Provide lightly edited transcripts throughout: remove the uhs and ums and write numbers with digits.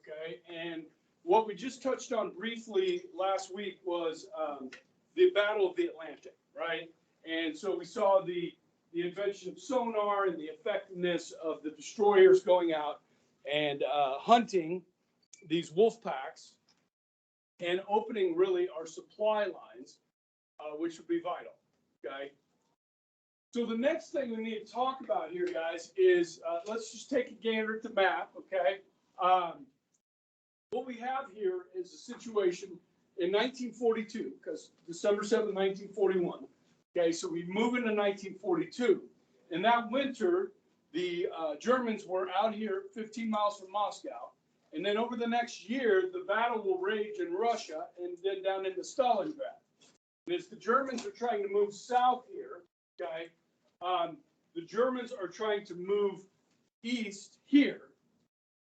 Okay, and what we just touched on briefly last week was the Battle of the Atlantic, right? And so we saw the invention of sonar and the effectiveness of the destroyers going out and hunting these wolf packs and opening really our supply lines, which would be vital, okay? So the next thing we need to talk about here, guys, is let's just take a gander at the map, okay? What we have here is a situation in 1942, because December 7, 1941. Okay, so we move into 1942. In that winter, the Germans were out here 15 miles from Moscow. And then over the next year, the battle will rage in Russia and then down into Stalingrad. And as the Germans are trying to move south here, okay, the Germans are trying to move east here,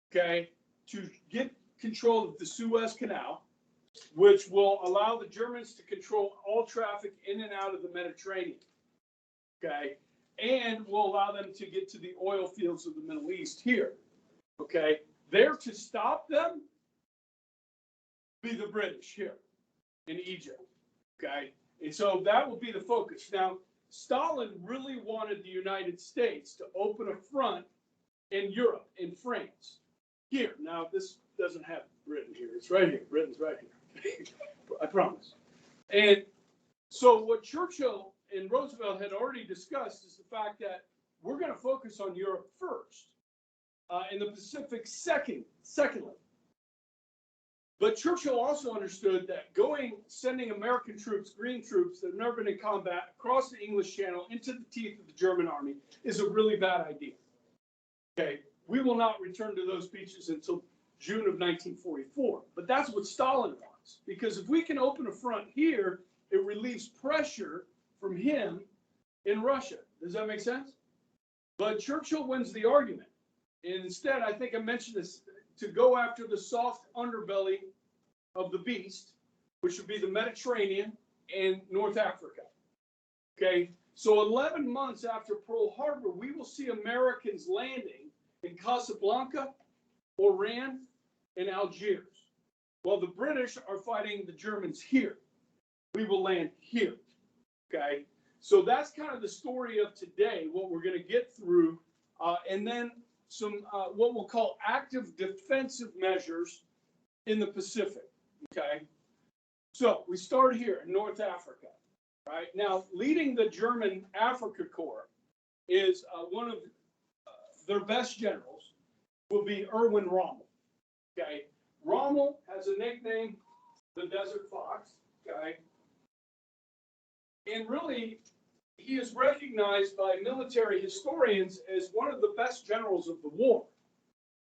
okay, to get control of the Suez Canal, which will allow the Germans to control all traffic in and out of the Mediterranean, okay, and will allow them to get to the oil fields of the Middle East here, okay. There to stop them be the British here in Egypt, okay, and so that will be the focus. Now, Stalin really wanted the United States to open a front in Europe, in France, here. Now, this doesn't have Britain here. It's right here. Britain's right here. I promise. And so what Churchill and Roosevelt had already discussed is the fact that we're going to focus on Europe first, and the Pacific secondly. But Churchill also understood that sending American troops, green troops that have never been in combat, across the English Channel into the teeth of the German army is a really bad idea. Okay, we will not return to those beaches until June of 1944. But that's what Stalin wants, because if we can open a front here, it relieves pressure from him in Russia. Does that make sense? But Churchill wins the argument. And instead, I think I mentioned this, to go after the soft underbelly of the beast, which would be the Mediterranean and North Africa. Okay, so 11 months after Pearl Harbor, we will see Americans landing in Casablanca, Oran, and Algiers, while the British are fighting the Germans here. We will land here, okay? So that's kind of the story of today, what we're going to get through, and then some what we'll call active defensive measures in the Pacific, okay? So we start here in North Africa, right? Now, leading the German Africa Corps is one of their best generals, will be Irwin Rommel. Okay, Rommel has a nickname, the Desert Fox. Okay, and really, he is recognized by military historians as one of the best generals of the war.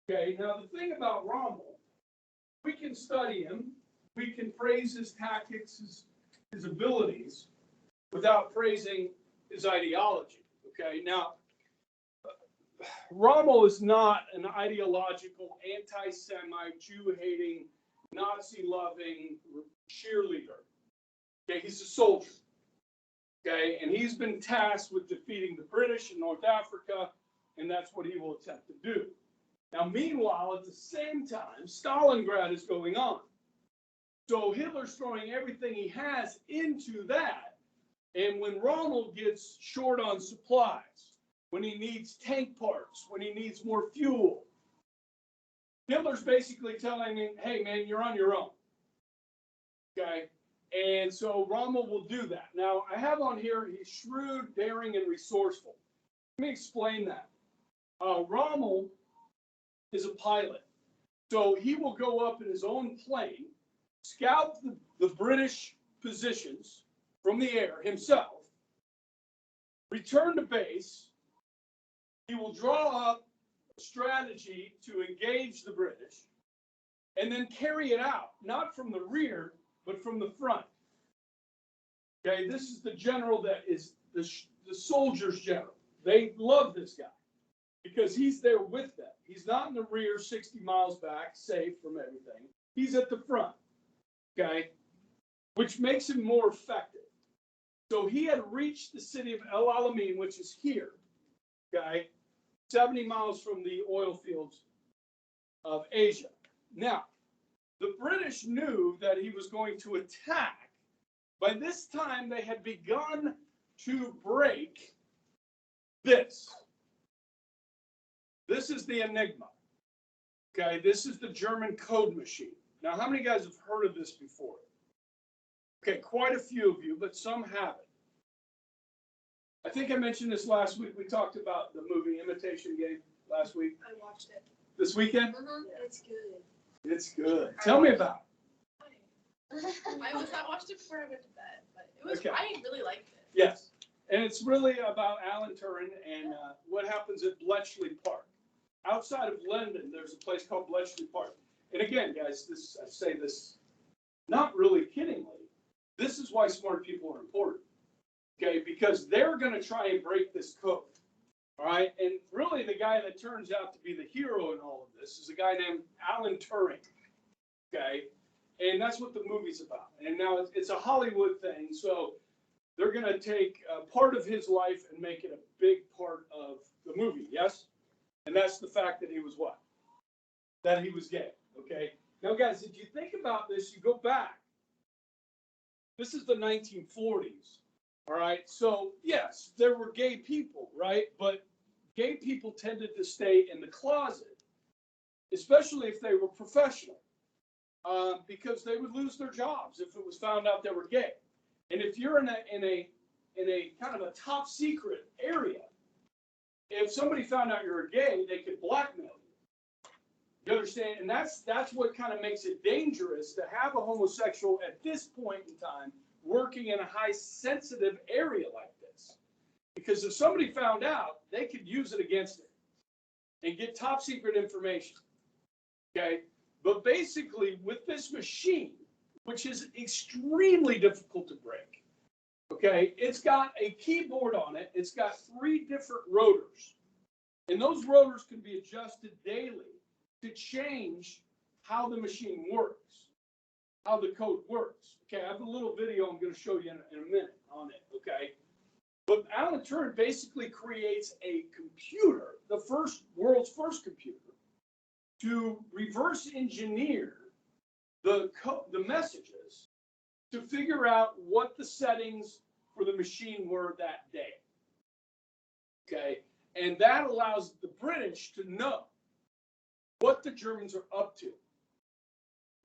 Okay, now the thing about Rommel, we can study him, we can praise his tactics, his abilities, without praising his ideology. Okay, now, Rommel is not an ideological, anti-Semite, Jew-hating, Nazi-loving cheerleader. Okay, he's a soldier. Okay, and he's been tasked with defeating the British in North Africa, and that's what he will attempt to do. Now, meanwhile, at the same time, Stalingrad is going on. So Hitler's throwing everything he has into that, and when Rommel gets short on supplies, when he needs tank parts, when he needs more fuel, Hitler's basically telling him, hey, man, you're on your own. Okay? And so Rommel will do that. Now, I have on here, he's shrewd, daring, and resourceful. Let me explain that. Rommel is a pilot. So he will go up in his own plane, scout the British positions from the air himself, return to base. He will draw up a strategy to engage the British and then carry it out, not from the rear, but from the front. Okay, this is the general that is the soldiers' general. They love this guy because he's there with them. He's not in the rear 60 miles back, safe from everything. He's at the front, okay, which makes him more effective. So he had reached the city of El Alamein, which is here, okay, 70 miles from the oil fields of Asia. Now, the British knew that he was going to attack. By this time, they had begun to break this. This is the Enigma. Okay, this is the German code machine. Now, how many guys have heard of this before? Okay, quite a few of you, but some haven't. I think I mentioned this last week. We talked about the movie Imitation Game last week. I watched it. This weekend? It's good. It's good. Tell me about it. I watched it before I went to bed, but it was. Okay. I really liked it. Yes, and it's really about Alan Turing and what happens at Bletchley Park. Outside of London, there's a place called Bletchley Park. And again, guys, I say this not really kiddingly. This is why smart people are important. Okay, because they're going to try and break this code. All right, and really the guy that turns out to be the hero in all of this is a guy named Alan Turing. Okay, and that's what the movie's about. And now it's a Hollywood thing, so they're going to take part of his life and make it a big part of the movie. Yes, and that's the fact that he was what? That he was gay. Okay. Now, guys, if you think about this, you go back. This is the 1940s. All right. So, yes, there were gay people, right? But gay people tended to stay in the closet, especially if they were professional, because they would lose their jobs if it was found out they were gay. And if you're in a kind of a top secret area, if somebody found out you're gay, they could blackmail you. You understand? And that's what kind of makes it dangerous to have a homosexual at this point in time working in a high sensitive area like this. Because if somebody found out, they could use it against it and get top secret information. Okay? But basically, with this machine, which is extremely difficult to break, okay, it's got a keyboard on it. It's got 3 different rotors. And those rotors can be adjusted daily to change how the machine works, how the code works. Okay, I have a little video I'm going to show you in a minute on it, okay? But Alan Turing basically creates a computer, the world's first computer, to reverse engineer the messages to figure out what the settings for the machine were that day. Okay, and that allows the British to know what the Germans are up to.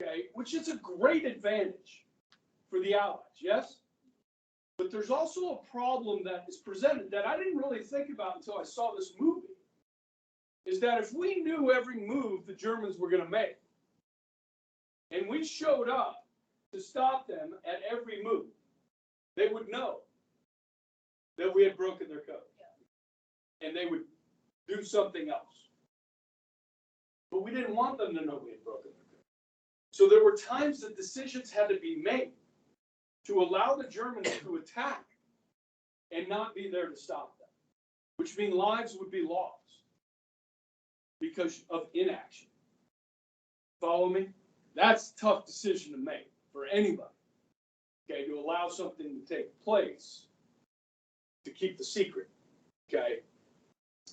Okay, which is a great advantage for the Allies, yes? But there's also a problem that is presented that I didn't really think about until I saw this movie, is that if we knew every move the Germans were going to make, and we showed up to stop them at every move, they would know that we had broken their code. And they would do something else. But we didn't want them to know we had broken their code. So there were times that decisions had to be made to allow the Germans to attack and not be there to stop them, which means lives would be lost because of inaction. Follow me? That's a tough decision to make for anybody, okay, to allow something to take place to keep the secret, okay?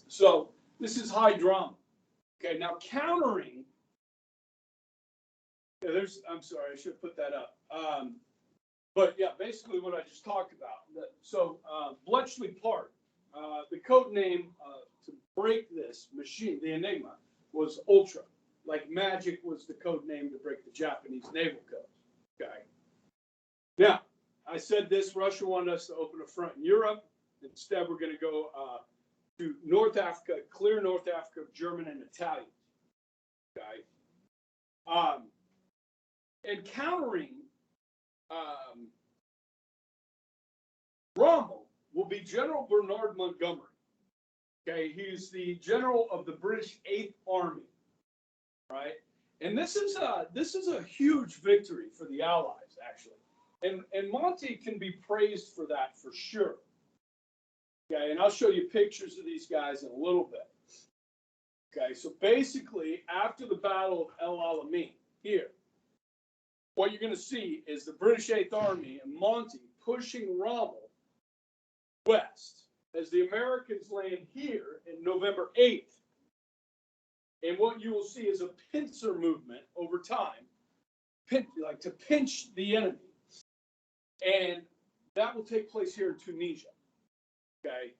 So this is high drama, okay? Now countering, I'm sorry, I should have put that up. But yeah, basically what I just talked about. So Bletchley Park, the code name to break this machine, the Enigma, was Ultra. Like magic was the code name to break the Japanese naval code. Okay. Now, I said this, Russia wanted us to open a front in Europe. Instead, we're going to go to North Africa, clear North Africa of German and Italian. Okay. And countering Rommel will be General Bernard Montgomery. Okay, he's the general of the British 8th Army, right? And this is a huge victory for the Allies, actually. And Monty can be praised for that for sure. Okay, and I'll show you pictures of these guys in a little bit. Okay, so basically, after the Battle of El Alamein, here, what you're going to see is the British 8th Army and Monty pushing Rommel west as the Americans land here in November 8th. And what you will see is a pincer movement over time, like to pinch the enemy. And that will take place here in Tunisia, okay?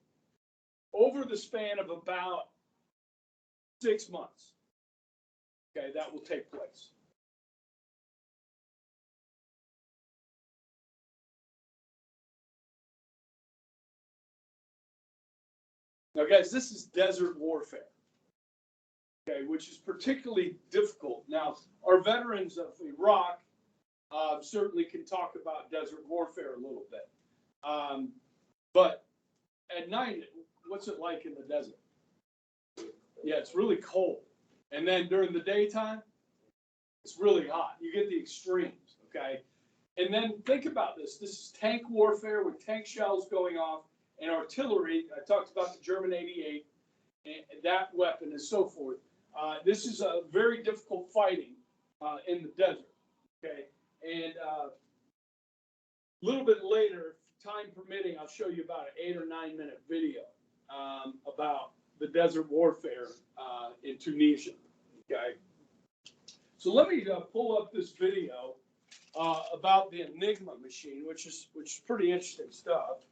Over the span of about 6 months, okay, that will take place. Now, guys, this is desert warfare, okay, which is particularly difficult. Now, our veterans of Iraq certainly can talk about desert warfare a little bit. But at night, what's it like in the desert? Yeah, it's really cold. And then during the daytime, it's really hot. You get the extremes, okay? And then think about this. This is tank warfare with tank shells going off and artillery. I talked about the German 88 and that weapon and so forth. This is a very difficult fighting in the desert, okay? And a little bit later, time permitting, I'll show you about an 8 or 9 minute video about the desert warfare in Tunisia, okay? So let me pull up this video about the Enigma machine, which is pretty interesting stuff.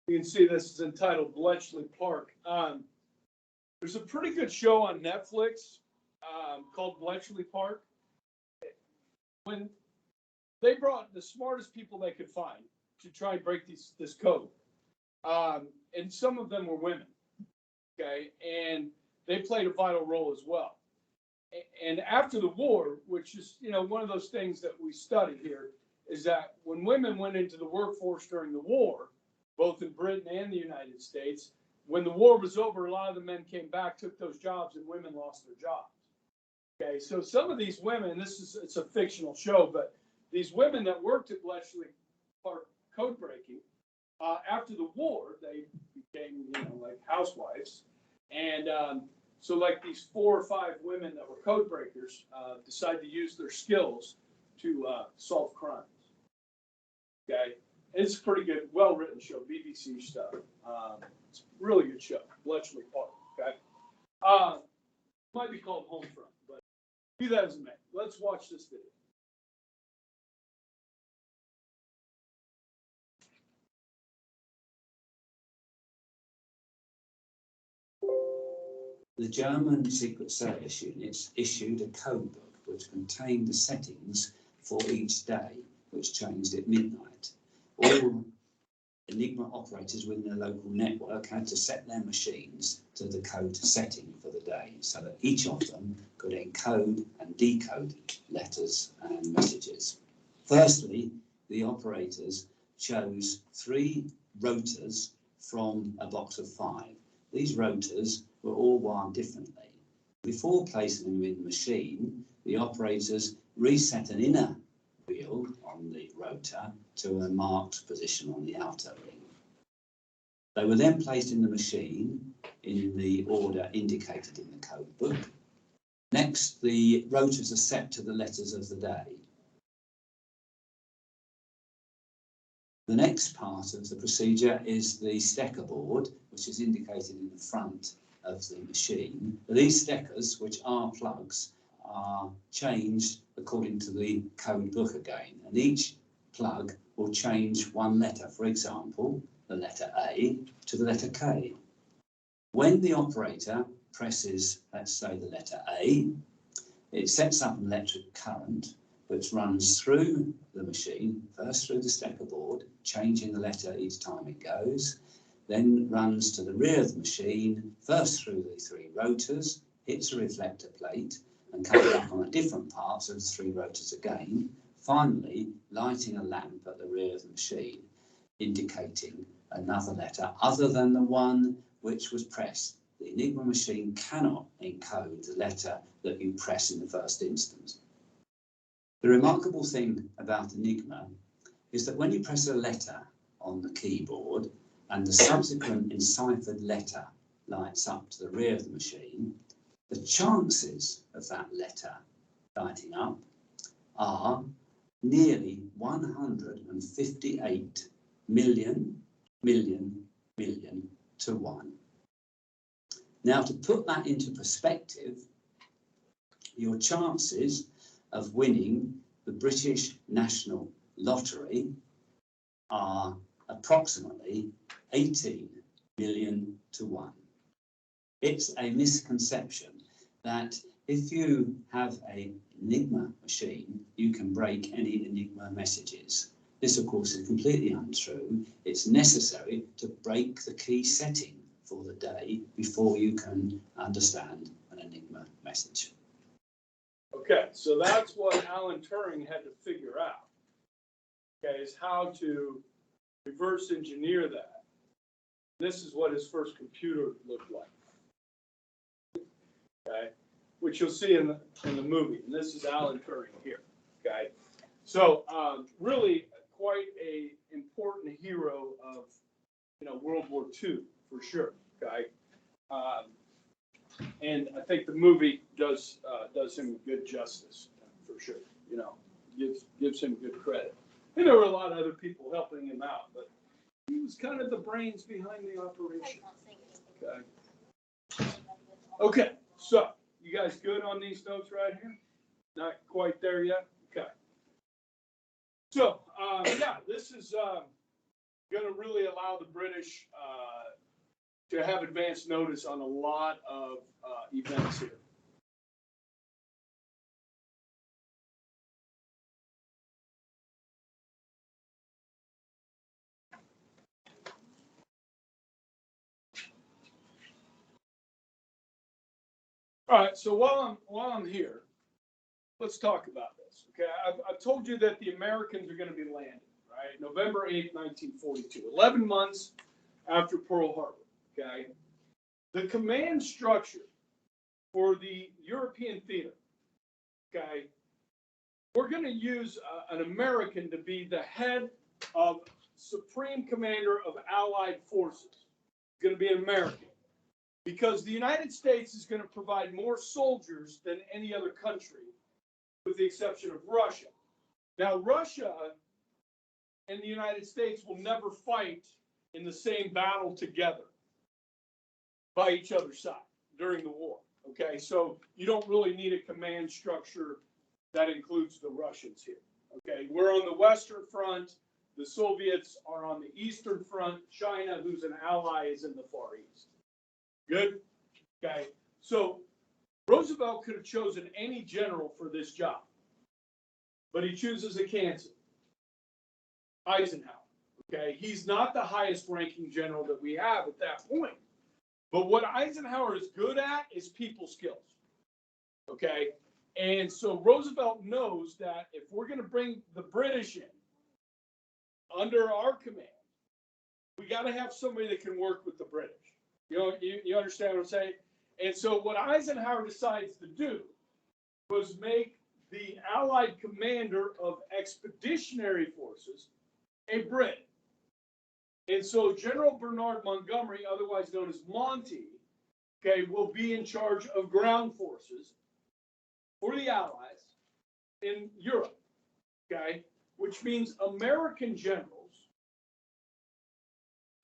You can see this is entitled Bletchley Park. There's a pretty good show on Netflix called Bletchley Park. When they brought the smartest people they could find to try and break this code, and some of them were women, okay, and they played a vital role as well. And after the war, which is, you know, one of those things that we study here, is that when women went into the workforce during the war, both in Britain and the United States, when the war was over, a lot of the men came back, took those jobs, and women lost their jobs. Okay, so some of these women, it's a fictional show, but these women that worked at Bletchley Park code breaking, after the war, they became, you know, like housewives. And so like these 4 or 5 women that were code breakers decided to use their skills to solve crimes. Okay, it's a pretty good, well-written show, BBC stuff. It's a really good show, Bletchley Park, okay? Might be called Homefront, but be that as it may. Let's watch this video. The German Secret Service units issued a code book which contained the settings for each day, which changed at midnight. All Enigma operators within the local network had to set their machines to the code setting for the day, so that each of them could encode and decode letters and messages. Firstly, the operators chose 3 rotors from a box of 5. These rotors were all wired differently. Before placing them in the machine, the operators reset an inner wheel on the rotor to a marked position on the outer ring. They were then placed in the machine in the order indicated in the code book. Next, the rotors are set to the letters of the day. The next part of the procedure is the stecker board, which is indicated in the front of the machine. These steckers, which are plugs, are changed according to the code book again, and each plug will change one letter. For example, the letter A to the letter K. When the operator presses, let's say, the letter A, it sets up an electric current which runs through the machine, first through the stecker board, changing the letter each time it goes, then runs to the rear of the machine, first through the 3 rotors, hits a reflector plate, and comes back on a different part of the 3 rotors again, finally lighting a lamp at the rear of the machine, indicating another letter other than the one which was pressed. The Enigma machine cannot encode the letter that you press in the first instance. The remarkable thing about Enigma is that when you press a letter on the keyboard and the subsequent enciphered letter lights up to the rear of the machine, the chances of that letter lighting up are nearly 158 million to 1. Now, to put that into perspective, your chances of winning the British National Lottery are approximately 18 million to 1. It's a misconception that if you have an Enigma machine, you can break any Enigma messages. This, of course, is completely untrue. It's necessary to break the key setting for the day before you can understand an Enigma message. Okay, so that's what Alan Turing had to figure out, okay, is how to reverse engineer that. This is what his first computer looked like, okay, which you'll see in the movie. And this is Alan Turing here, okay. So really quite a important hero of, World War II for sure, okay. And I think the movie does him good justice for sure. Gives him good credit. And there were a lot of other people helping him out, but he was kind of the brains behind the operation. Okay, so you guys good on these notes right here? Not quite there yet? Okay. So, yeah, this is going to really allow the British to have advance notice on a lot of events here. All right, so while I'm here, let's talk about this. Okay, I've told you that the Americans are going to be landing, right? November 8th, 1942, 11 months after Pearl Harbor. Okay, the command structure for the European theater. Okay, we're going to use an American to be the head of Supreme Commander of Allied Forces. It's going to be an American. Because the United States is going to provide more soldiers than any other country, with the exception of Russia. Now, Russia and the United States will never fight in the same battle together by each other's side during the war. Okay, so you don't really need a command structure that includes the Russians here. Okay, we're on the Western Front. The Soviets are on the Eastern Front. China, who's an ally, is in the Far East. Good? Okay. So Roosevelt could have chosen any general for this job, but he chooses a Kansas, Eisenhower. Okay. He's not the highest ranking general that we have at that point. But what Eisenhower is good at is people skills. Okay. And so Roosevelt knows that if we're going to bring the British in under our command, we got to have somebody that can work with the British. You understand what I'm saying? And so what Eisenhower decides to do was make the Allied commander of expeditionary forces a Brit. And so General Bernard Montgomery, otherwise known as Monty, okay, will be in charge of ground forces for the Allies in Europe, okay, which means American generals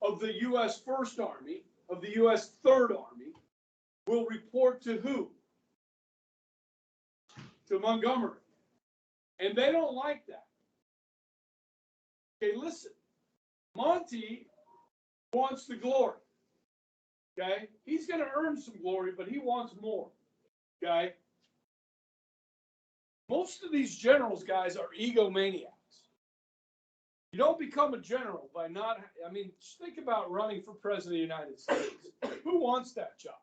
of the U.S. First Army, of the U.S. Third Army, will report to who? To Montgomery. And they don't like that. Okay, listen. Monty wants the glory. Okay? He's going to earn some glory, but he wants more. Okay? Most of these generals, guys, are egomaniacs. You don't become a general by not, just think about running for president of the United States. Who wants that job?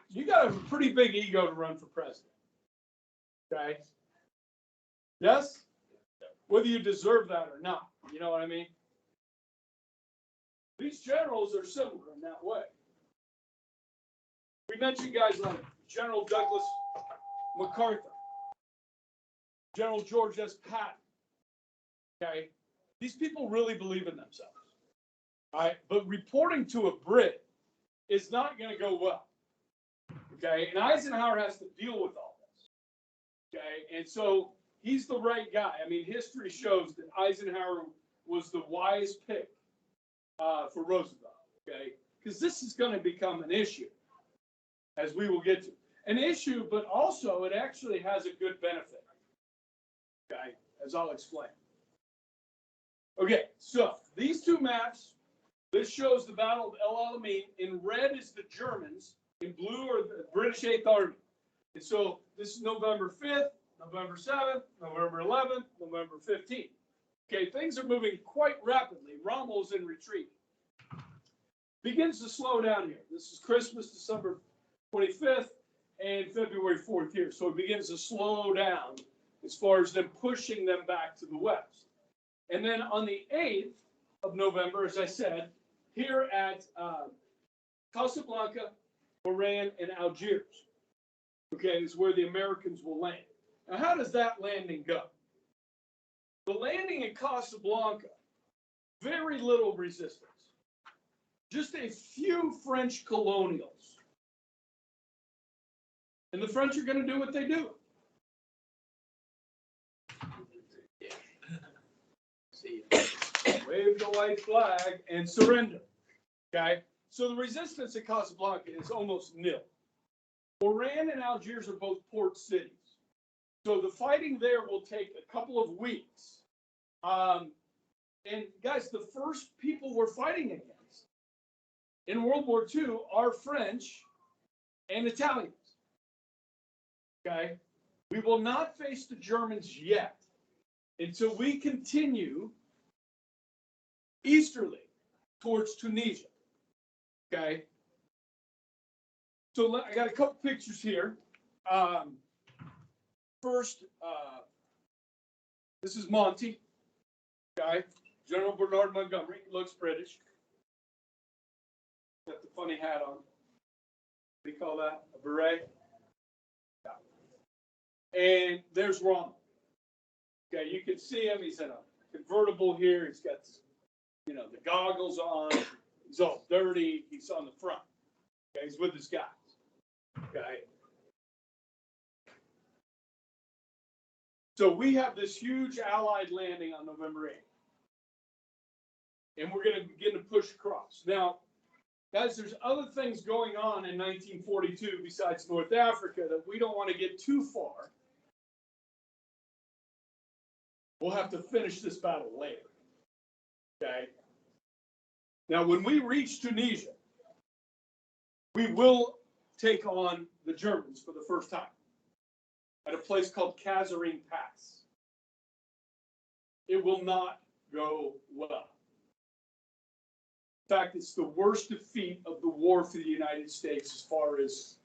You got to have a pretty big ego to run for president. Okay? Yes? Whether you deserve that or not. You know what I mean? These generals are similar in that way. We mentioned guys like General Douglas MacArthur, General George S. Patton. Okay, these people really believe in themselves. All right, but reporting to a Brit is not going to go well. Okay, and Eisenhower has to deal with all this. Okay, and so he's the right guy. I mean, history shows that Eisenhower was the wise pick for Roosevelt. Okay, because this is going to become an issue, as we will get to. An issue, but also it actually has a good benefit. Okay, as I'll explain. Okay, so these two maps, this shows the Battle of El Alamein. In red is the Germans, in blue are the British 8th Army. And so this is November 5th, November 7th, November 11th, November 15th. Okay, things are moving quite rapidly. Rommel's in retreat. Begins to slow down here. This is Christmas, December 25th, and February 4th here. So it begins to slow down as far as them pushing them back to the west. And then on the 8th of November, as I said, here at Casablanca, Oran, and Algiers, okay, is where the Americans will land. Now, how does that landing go? The landing at Casablanca, very little resistance. Just a few French colonials. And the French are going to do what they do. Wave the white flag and surrender. Okay? So the resistance at Casablanca is almost nil. Oran and Algiers are both port cities. So the fighting there will take a couple of weeks. And guys, the first people we're fighting against in World War II are French and Italians. Okay? We will not face the Germans yet until we continue easterly towards Tunisia. Okay? So I got a couple pictures here. First, this is Monty. Okay? General Bernard Montgomery. Looks British. Got the funny hat on. What do you call that? A beret? Yeah. And there's Rommel. Okay, you can see him. He's in a convertible here. He's got, you know, the goggles on. He's all dirty. He's on the front. Okay, he's with his guys. Okay. So we have this huge Allied landing on November 8th. And we're going to begin to push across. Now, guys, there's other things going on in 1942 besides North Africa that we don't want to get too far. We'll have to finish this battle later. Okay? Now, when we reach Tunisia, we will take on the Germans for the first time at a place called Kasserine Pass. It will not go well. In fact, it's the worst defeat of the war for the United States as far as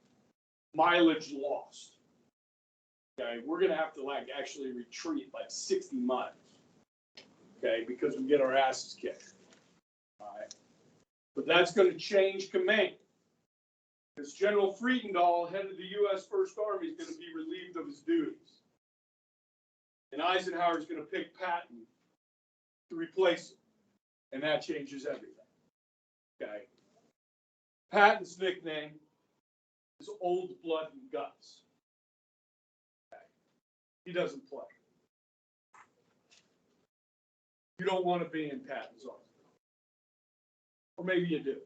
mileage lost. Okay, we're going to have to actually retreat 60 miles. Okay, because we get our asses kicked. All right, but that's going to change command. Because General Friedendahl, head of the U.S. First Army, is going to be relieved of his duties. And Eisenhower is going to pick Patton to replace him. And that changes everything. Okay. Patton's nickname is Old Blood and Guts. Okay. He doesn't play. You don't want to be in Patton's army. Or maybe you do.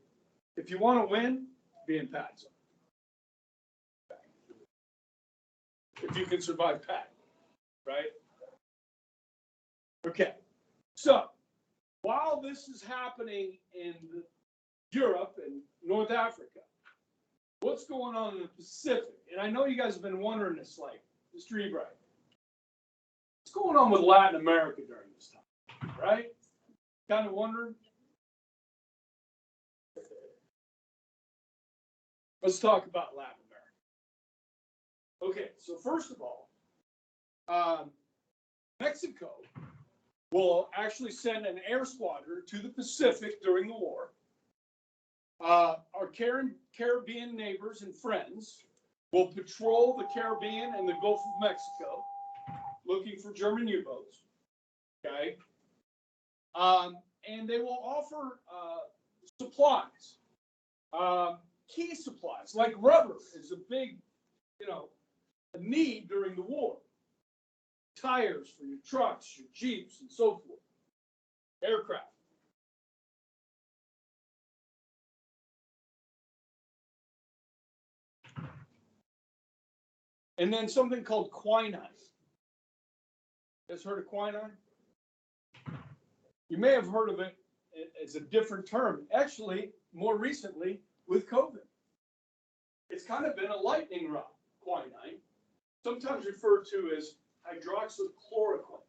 If you want to win, be in Patton's army. Okay. If you can survive Patton, right? Okay. So, while this is happening in Europe and North Africa, what's going on in the Pacific? And I know you guys have been wondering this, Mr. Ebright. What's going on with Latin America during this time, right? Kind of wondering? Let's talk about Latin America. Okay, so first of all, Mexico will actually send an air squadron to the Pacific during the war. Our Caribbean neighbors and friends will patrol the Caribbean and the Gulf of Mexico, looking for German U-boats. Okay, and they will offer supplies, key supplies like rubber is a big, a need during the war. tires for your trucks, your Jeeps, and so forth. Aircraft. And then something called quinine. You guys heard of quinine? You may have heard of it as a different term. Actually, more recently with COVID. It's kind of been a lightning rod, quinine. Sometimes referred to as hydroxychloroquine.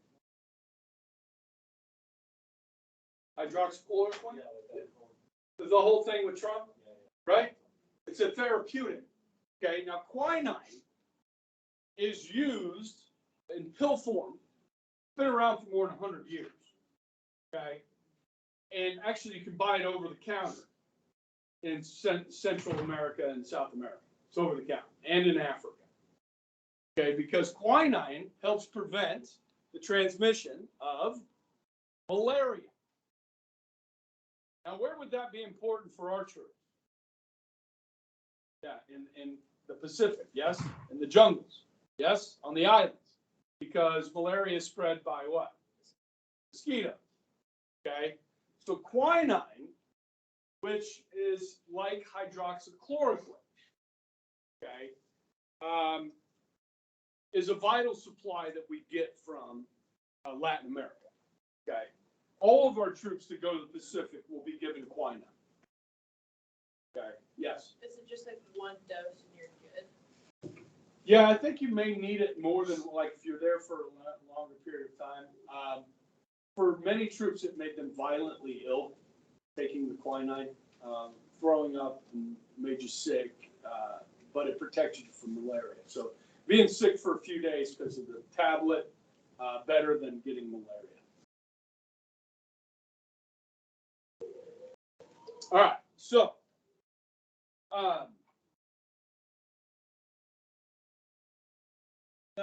Hydroxychloroquine? The whole thing with Trump, right? It's a therapeutic. Okay, now quinine is used in pill form. It's been around for more than 100 years. Okay, and actually you can buy it over the counter in Central America and South America. It's over the counter, and in Africa. Okay, because quinine helps prevent the transmission of malaria. Now, where would that be important for our troops? Yeah, in the Pacific, yes? In the jungles, yes? On the islands. Because malaria is spread by what? Mosquitoes. Okay? So quinine, which is like hydroxychloroquine, okay, is a vital supply that we get from Latin America. Okay? All of our troops that go to the Pacific will be given quinine. Okay, yes. Is it just like one dose and you're good? Yeah, I think you may need it more than, like, if you're there for a longer period of time. For many troops, it made them violently ill, taking the quinine, throwing up, and made you sick, but it protected you from malaria. So being sick for a few days because of the tablet, better than getting malaria. All right, so now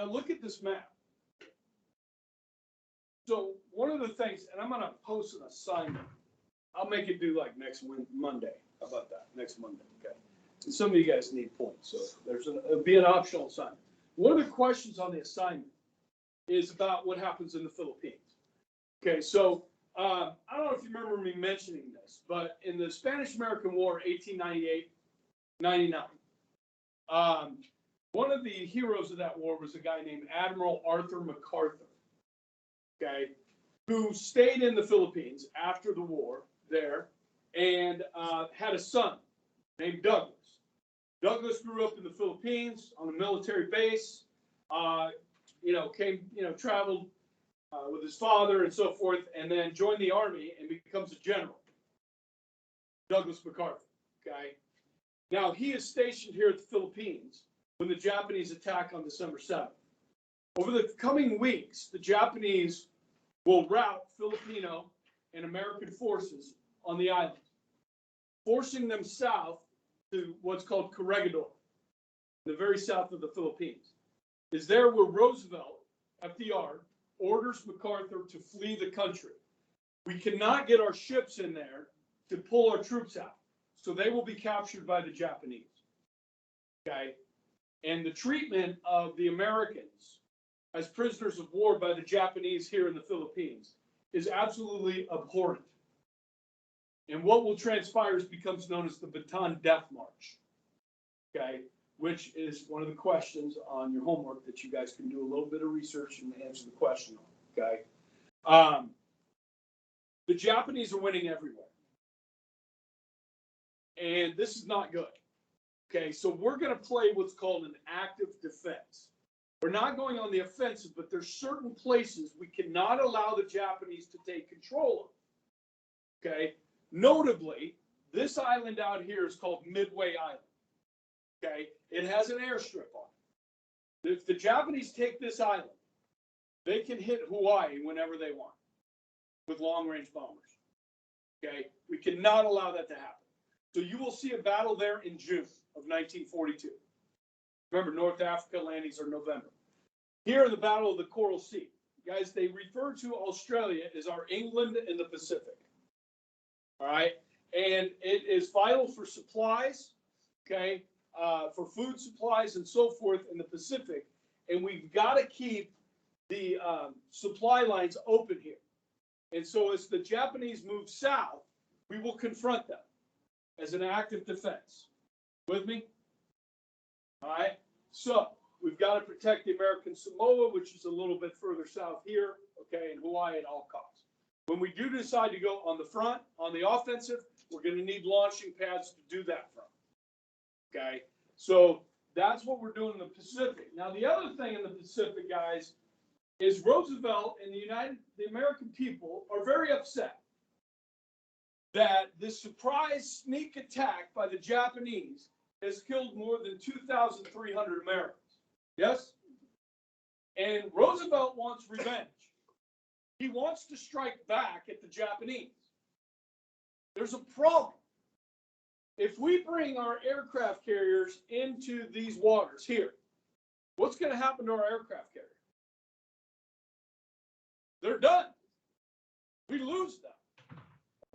look at this map. So one of the things, and I'm going to post an assignment. I'll make it due like next Monday. How about that? Next Monday, okay? And some of you guys need points, so it'll be an optional assignment. One of the questions on the assignment is about what happens in the Philippines. Okay, so I don't know if you remember me mentioning this, but in the Spanish-American War, 1898-99, one of the heroes of that war was a guy named Admiral Arthur MacArthur, okay, who stayed in the Philippines after the war there and had a son named Douglas. Douglas grew up in the Philippines on a military base, traveled with his father and so forth, and then joined the army and becomes a general. Douglas MacArthur, okay? Now, he is stationed here at the Philippines when the Japanese attack on December 7th. Over the coming weeks, the Japanese will rout Filipino and American forces on the island, forcing them south to what's called Corregidor, the very south of the Philippines. Is there where Roosevelt, FDR, orders MacArthur to flee the country. We cannot get our ships in there to pull our troops out, so they will be captured by the Japanese. Okay? And the treatment of the Americans as prisoners of war by the Japanese here in the Philippines is absolutely abhorrent. And what will transpire becomes known as the Bataan Death March, okay, which is one of the questions on your homework that you guys can do a little bit of research and answer the question on, okay? The Japanese are winning everywhere. And this is not good, okay? So we're going to play what's called an active defense. We're not going on the offensive, but there's certain places we cannot allow the Japanese to take control of, okay? Notably, this island out here is called Midway Island, okay? It has an airstrip on it. If the Japanese take this island, they can hit Hawaii whenever they want with long-range bombers, okay? We cannot allow that to happen. So you will see a battle there in June of 1942. Remember, North Africa landings are November. Here, the Battle of the Coral Sea. Guys, they refer to Australia as our England in the Pacific. All right? And it is vital for supplies, okay, for food supplies and so forth in the Pacific. And we've got to keep the supply lines open here. And so as the Japanese move south, we will confront them as an active defense. With me? All right. So we've got to protect the American Samoa, which is a little bit further south here, okay, and Hawaii at all costs. When we do decide to go on the front, on the offensive, we're going to need launching pads to do that from. Okay, so that's what we're doing in the Pacific. Now, the other thing in the Pacific, guys, is Roosevelt and the American people are very upset that this surprise sneak attack by the Japanese has killed more than 2,300 Americans. Yes? And Roosevelt wants revenge. He wants to strike back at the Japanese. There's a problem. If we bring our aircraft carriers into these waters here, what's going to happen to our aircraft carriers? They're done. We lose them.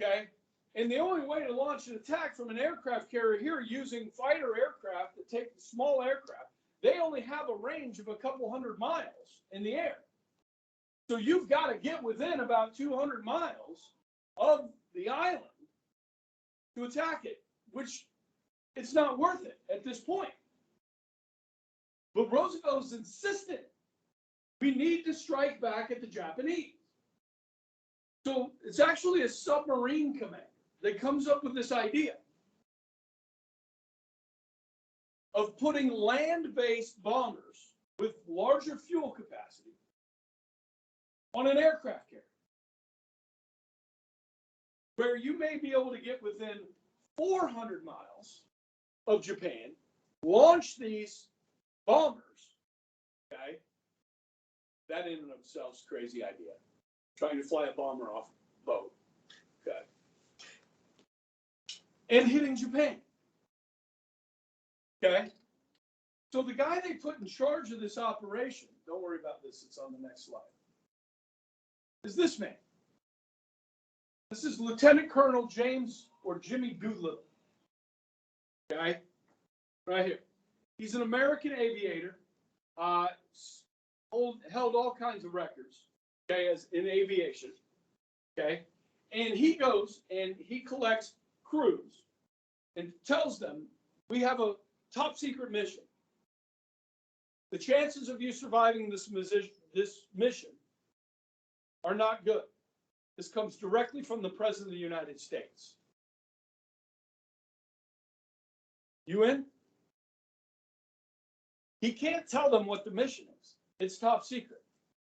Okay? And the only way to launch an attack from an aircraft carrier here using fighter aircraft that take small aircraft, they only have a range of a couple hundred miles in the air. So you've got to get within about 200 miles of the island to attack it, which it's not worth it at this point. But Roosevelt is insistent we need to strike back at the Japanese. So it's actually a submarine commander that comes up with this idea of putting land-based bombers with larger fuel capacity on an aircraft carrier, where you may be able to get within 400 miles of Japan, launch these bombers, okay? That in and of itself is a crazy idea. Trying to fly a bomber off a boat, okay? And hitting Japan, okay? So the guy they put in charge of this operation, don't worry about this, it's on the next slide, is this man. This is Lieutenant Colonel James or Jimmy Goodluck. Okay, right here. He's an American aviator, held all kinds of records, okay, as in aviation. Okay, and he goes and he collects crews and tells them, we have a top secret mission. The chances of you surviving this mission are not good. This comes directly from the President of the United States. You in? He can't tell them what the mission is. It's top secret.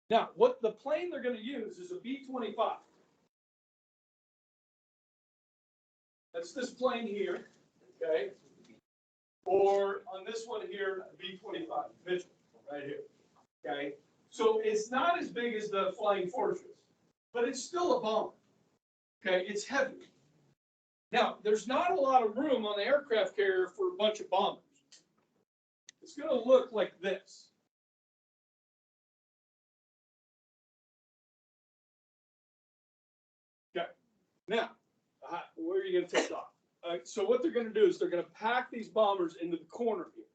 Now, what the plane they're going to use is a B-25. That's this plane here, okay? Or on this one here, a B-25, Mitchell, right here, okay? So it's not as big as the Flying Fortress, but it's still a bomber, okay? It's heavy. Now, there's not a lot of room on the aircraft carrier for a bunch of bombers. It's going to look like this. Okay. Now, where are you going to take off? So what they're going to do is they're going to pack these bombers into the corner here,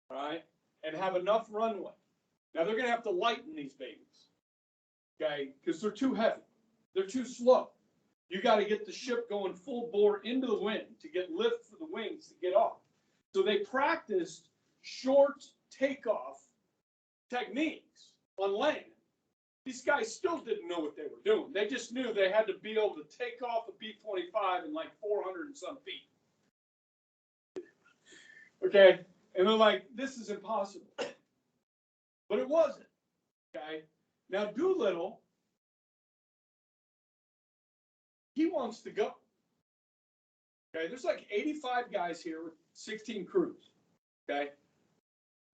all right, and have enough runway. Now, they're going to have to lighten these babies, okay, because they're too heavy. They're too slow. You got to get the ship going full bore into the wind to get lift for the wings to get off. So they practiced short takeoff techniques on land. These guys still didn't know what they were doing. They just knew they had to be able to take off a B-25 in like 400 and some feet. Okay, and they're like, this is impossible. But it wasn't, okay? Now, Doolittle, he wants to go. Okay, there's like 85 guys here with 16 crews, okay?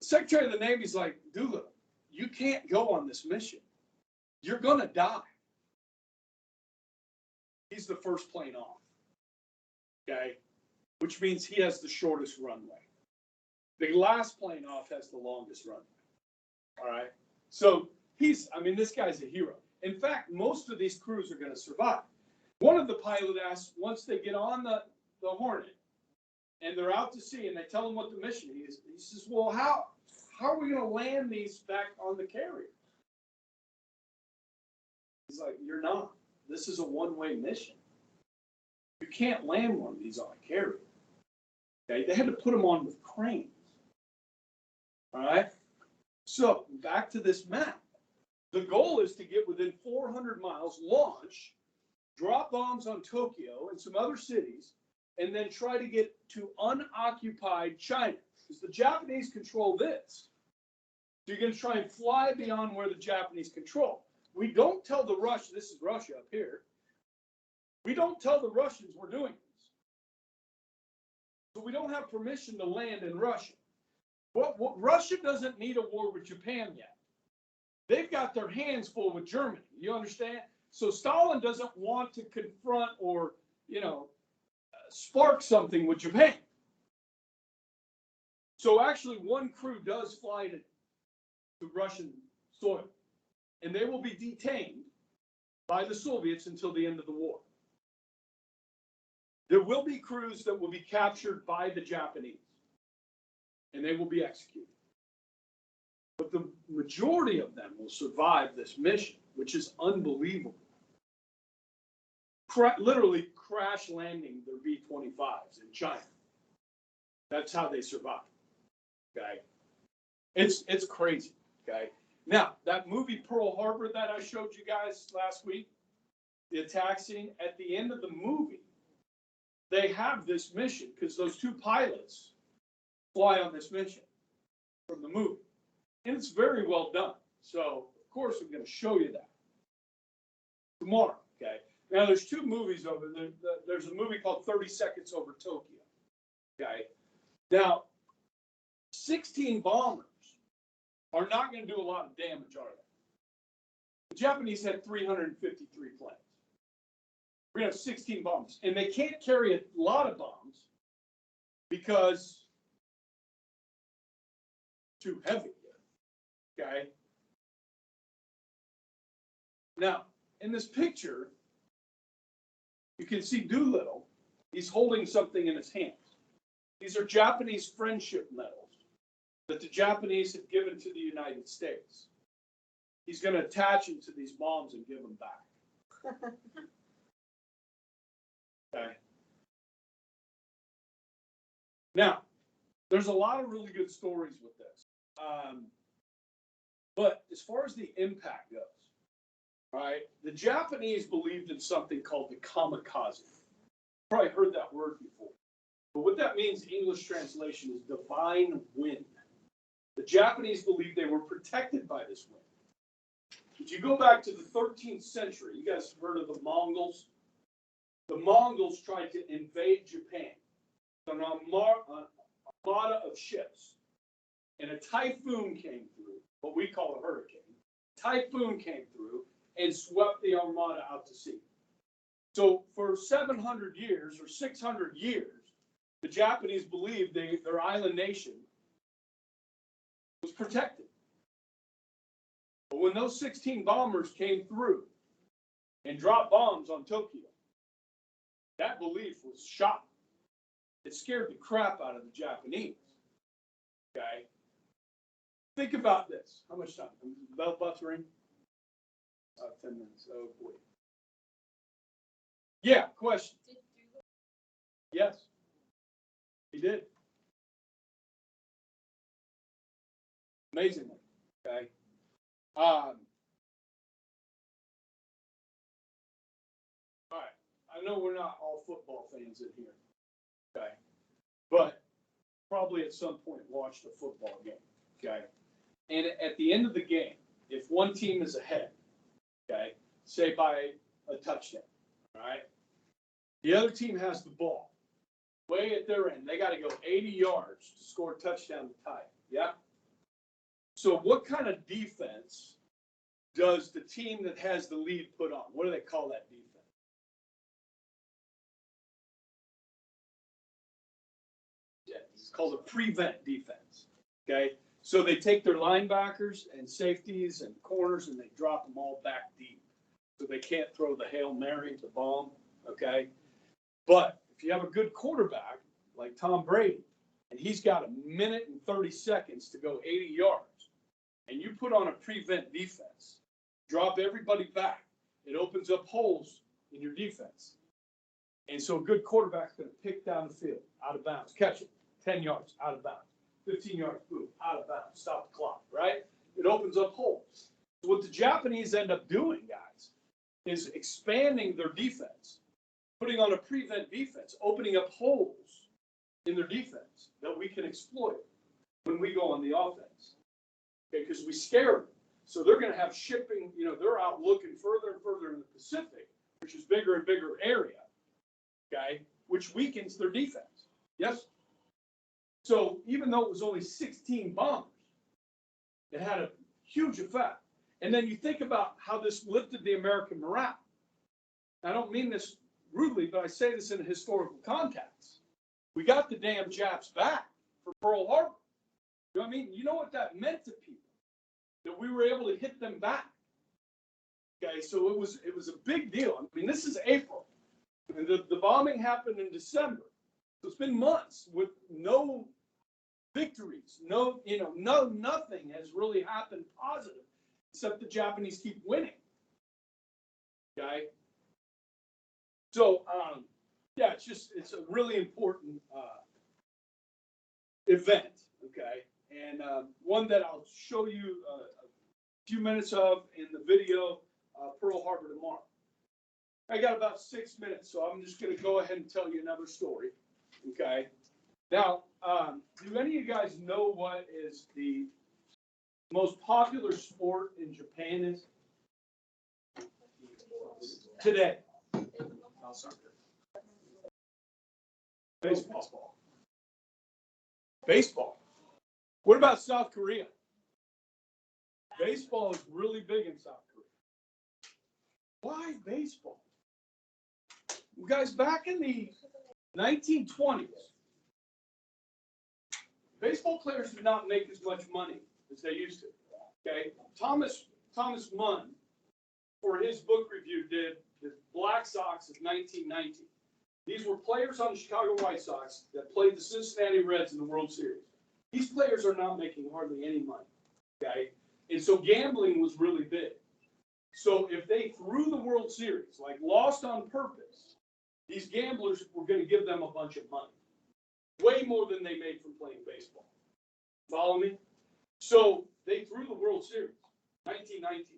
The Secretary of the Navy's like, Doolittle, you can't go on this mission. You're going to die. He's the first plane off, okay? Which means he has the shortest runway. The last plane off has the longest runway, all right? So this guy's a hero. In fact, most of these crews are going to survive. One of the pilot asks, once they get on the Hornet and they're out to sea and they tell him what the mission is, he says, well, how are we going to land these back on the carrier? He's like, you're not. This is a one-way mission. You can't land one of these on a carrier. Okay, they had to put them on with cranes. All right, so back to this map. The goal is to get within 400 miles, launch, drop bombs on Tokyo and some other cities, and then try to get to unoccupied China. Because the Japanese control this. So you're going to try and fly beyond where the Japanese control. We don't tell the Russians, this is Russia up here, we don't tell the Russians we're doing this. So we don't have permission to land in Russia. Russia doesn't need a war with Japan yet. They've got their hands full with Germany. You understand? So Stalin doesn't want to confront or, spark something with Japan. So actually one crew does fly to Russian soil, and they will be detained by the Soviets until the end of the war. There will be crews that will be captured by the Japanese, and they will be executed. But the majority of them will survive this mission, which is unbelievable. Literally crash landing their B-25s in China. That's how they survive. Okay, it's crazy. Okay, now that movie Pearl Harbor that I showed you guys last week, the attack scene, at the end of the movie, they have this mission because those two pilots fly on this mission from the movie, and it's very well done. So of course I'm going to show you that tomorrow. Okay, now there's two movies over there. There's a movie called 30 Seconds Over Tokyo. Okay, now 16 bombers are not going to do a lot of damage, are they? The Japanese had 353 planes. We're going to have 16 bombs, and they can't carry a lot of bombs because too heavy. Okay. Now, in this picture, you can see Doolittle. He's holding something in his hands. These are Japanese friendship medals that the Japanese have given to the United States. He's going to attach them to these bombs and give them back. Okay. Now, there's a lot of really good stories with this. But as far as the impact goes, right, the Japanese believed in something called the kamikaze. You've probably heard that word before. But what that means, English translation, is divine wind. The Japanese believed they were protected by this wind. If you go back to the 13th century, you guys have heard of the Mongols? The Mongols tried to invade Japan on an armada of ships. And a typhoon came through, what we call a hurricane. Typhoon came through and swept the armada out to sea. So for 700 years or 600 years, the Japanese believed their island nation was protected. But when those 16 bombers came through and dropped bombs on Tokyo, that belief was shot. It scared the crap out of the Japanese. Okay? Think about this. How much time? Bell buttering? 10 minutes. Oh, boy. Yeah, question. Yes. He did. Amazingly. Okay. All right. I know we're not all football fans in here. Okay. But probably at some point watched a football game. Okay. And at the end of the game, if one team is ahead, okay, say by a touchdown, all right, the other team has the ball way at their end. They got to go 80 yards to score a touchdown to tie it. Yeah. So what kind of defense does the team that has the lead put on? What do they call that defense? Yeah, it's called a prevent defense. Okay. So they take their linebackers and safeties and corners and they drop them all back deep. So they can't throw the Hail Mary, the bomb. Okay. But if you have a good quarterback like Tom Brady, and he's got a minute and 30 seconds to go 80 yards, and you put on a prevent defense, drop everybody back, it opens up holes in your defense. And so a good quarterback's going to pick down the field, out of bounds, catch it, 10 yards, out of bounds, 15 yards, boom, out of bounds, stop the clock, right? It opens up holes. So what the Japanese end up doing, guys, is expanding their defense, putting on a prevent defense, opening up holes in their defense that we can exploit when we go on the offense. Okay, because we scare them. So they're going to have shipping, they're out looking further and further in the Pacific, which is bigger and bigger area, okay, which weakens their defense. Yes? So even though it was only 16 bombers, it had a huge effect. And then you think about how this lifted the American morale. I don't mean this rudely, but I say this in a historical context. We got the damn Japs back for Pearl Harbor. You know what I mean? You know what that meant to people? That we were able to hit them back. Okay, so it was a big deal. I mean, this is April. And the bombing happened in December. So it's been months with no victories. Nothing has really happened positive, except the Japanese keep winning. Okay? So, yeah, it's a really important event, okay? And one that I'll show you a few minutes of in the video, Pearl Harbor tomorrow. I got about 6 minutes, so I'm just going to go ahead and tell you another story, okay? Now, do any of you guys know what is the most popular sport in Japan is? Today. Baseball. Baseball. What about South Korea? Baseball is really big in South Korea. Why baseball? You guys, back in the 1920s, baseball players did not make as much money as they used to. Okay, Thomas Munn, for his book review, did the Black Sox of 1919. These were players on the Chicago White Sox that played the Cincinnati Reds in the World Series. These players are not making hardly any money. Okay, and so gambling was really big. So if they threw the World Series, like lost on purpose, these gamblers were going to give them a bunch of money. Way more than they made from playing baseball. Follow me? So they threw the World Series, 1919.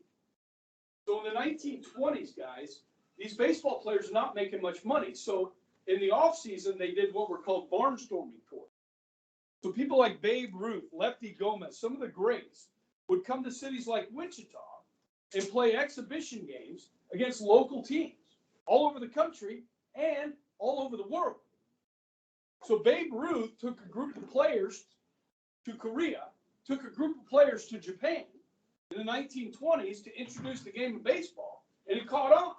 So in the 1920s, guys, these baseball players are not making much money. So in the offseason, they did what were called Barnstorming Tours. So people like Babe Ruth, Lefty Gomez, some of the greats, would come to cities like Wichita and play exhibition games against local teams all over the country and all over the world. So Babe Ruth took a group of players to Korea, took a group of players to Japan in the 1920s to introduce the game of baseball, and it caught on.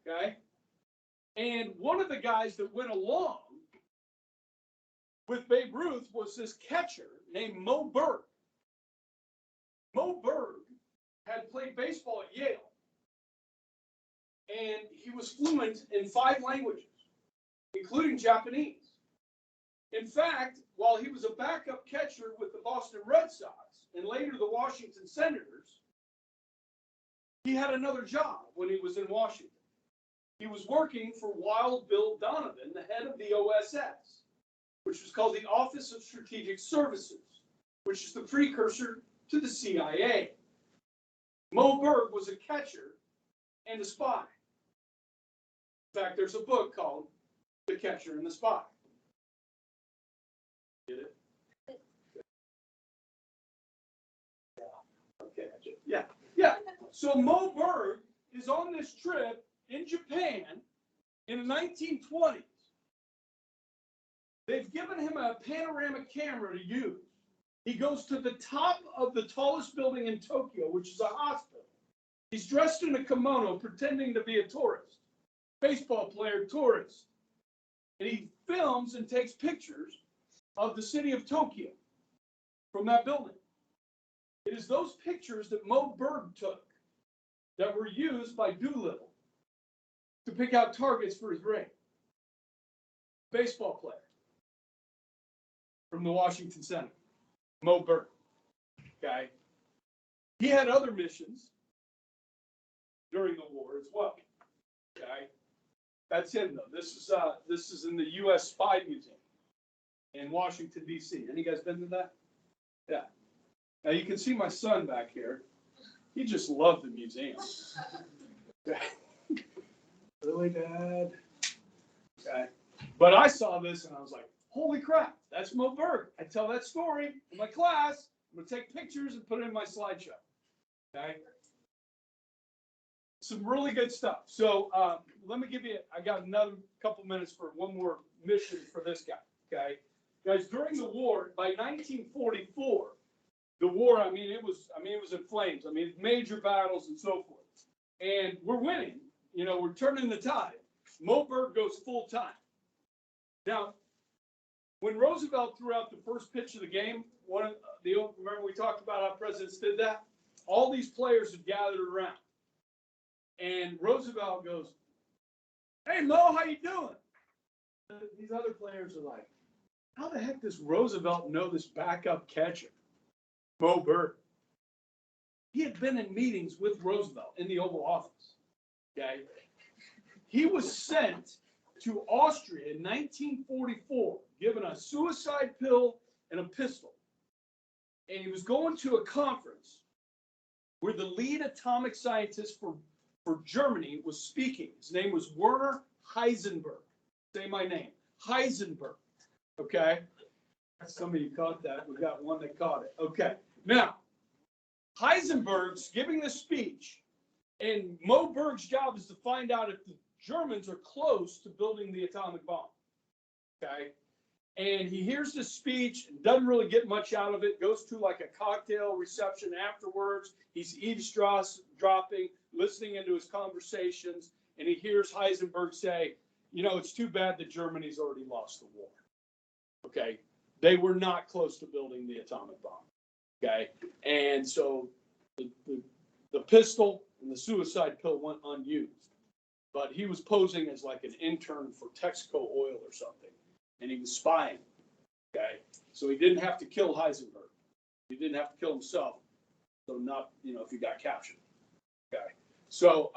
Okay? And one of the guys that went along with Babe Ruth was this catcher named Mo Berg. Mo Berg had played baseball at Yale, and he was fluent in 5 languages, including Japanese. In fact, while he was a backup catcher with the Boston Red Sox and later the Washington Senators, he had another job when he was in Washington. He was working for Wild Bill Donovan, the head of the OSS, which was called the Office of Strategic Services, which is the precursor to the CIA. Mo Berg was a catcher and a spy. In fact, there's a book called The Catcher and the Spy. Get it? Okay. Yeah. So Mo Berg is on this trip in Japan in the 1920s. They've given him a panoramic camera to use. He goes to the top of the tallest building in Tokyo, which is a hospital. He's dressed in a kimono, pretending to be a tourist, baseball player, tourist. And he films and takes pictures of the city of Tokyo from that building. It is those pictures that Mo Berg took that were used by Doolittle to pick out targets for his raid. Baseball player from the Washington Senate, Mo Berg. Okay. He had other missions. during the war as well. Okay, that's him though. This is in the U.S. Spy Museum in Washington D.C. Any guys been to that? Yeah. Now you can see my son back here. He just loved the museum. Okay. Really, Dad? Okay. But I saw this and I was like, holy crap, that's Mo Berg. I tell that story in my class. I'm going to take pictures and put it in my slideshow. Okay. Some really good stuff. So let me give you, I got another couple minutes for one more mission for this guy. Okay. Guys, during the war, by 1944, the war, it was in flames. Major battles and so forth. And we're winning. We're turning the tide. Mo Berg goes full time. Now, when Roosevelt threw out the first pitch of the game, remember we talked about how presidents did that? All these players had gathered around. And Roosevelt goes, hey, Mo, how you doing? These other players are like, how the heck does Roosevelt know this backup catcher, Mo Berg? He had been in meetings with Roosevelt in the Oval Office. Okay? He was sent to Austria in 1944, given a suicide pill and a pistol. And he was going to a conference where the lead atomic scientist for Germany was speaking. His name was Werner Heisenberg. Say my name. Heisenberg. Okay? Some of you caught that. We got one that caught it. Okay. Now, Heisenberg's giving this speech, and Mo Berg's job is to find out if the Germans are close to building the atomic bomb. Okay? And he hears this speech and doesn't really get much out of it, goes to like a cocktail reception afterwards. He's eavesdropping, listening into his conversations, and he hears Heisenberg say, it's too bad that Germany's already lost the war. Okay? They were not close to building the atomic bomb. Okay? And so the pistol and the suicide pill went unused. But he was posing as like an intern for Texaco Oil or something. And he was spying. Okay? So he didn't have to kill Heisenberg. He didn't have to kill himself. So not, if he got captured. Okay? So,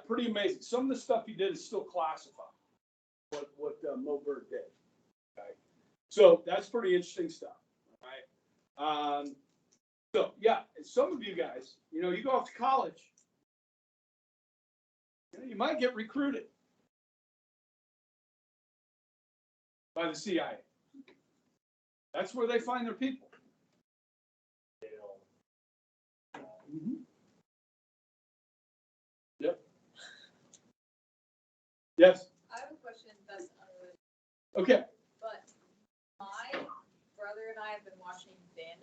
pretty amazing. Some of the stuff he did is still classified. What Mo Berg did. Okay? So that's pretty interesting stuff. All right? Some of you guys, you go off to college, you might get recruited by the CIA. That's where they find their people. Mm-hmm. Yep. Yes. I have a question that's unrelated. Okay. But my brother and I have been watching Bandit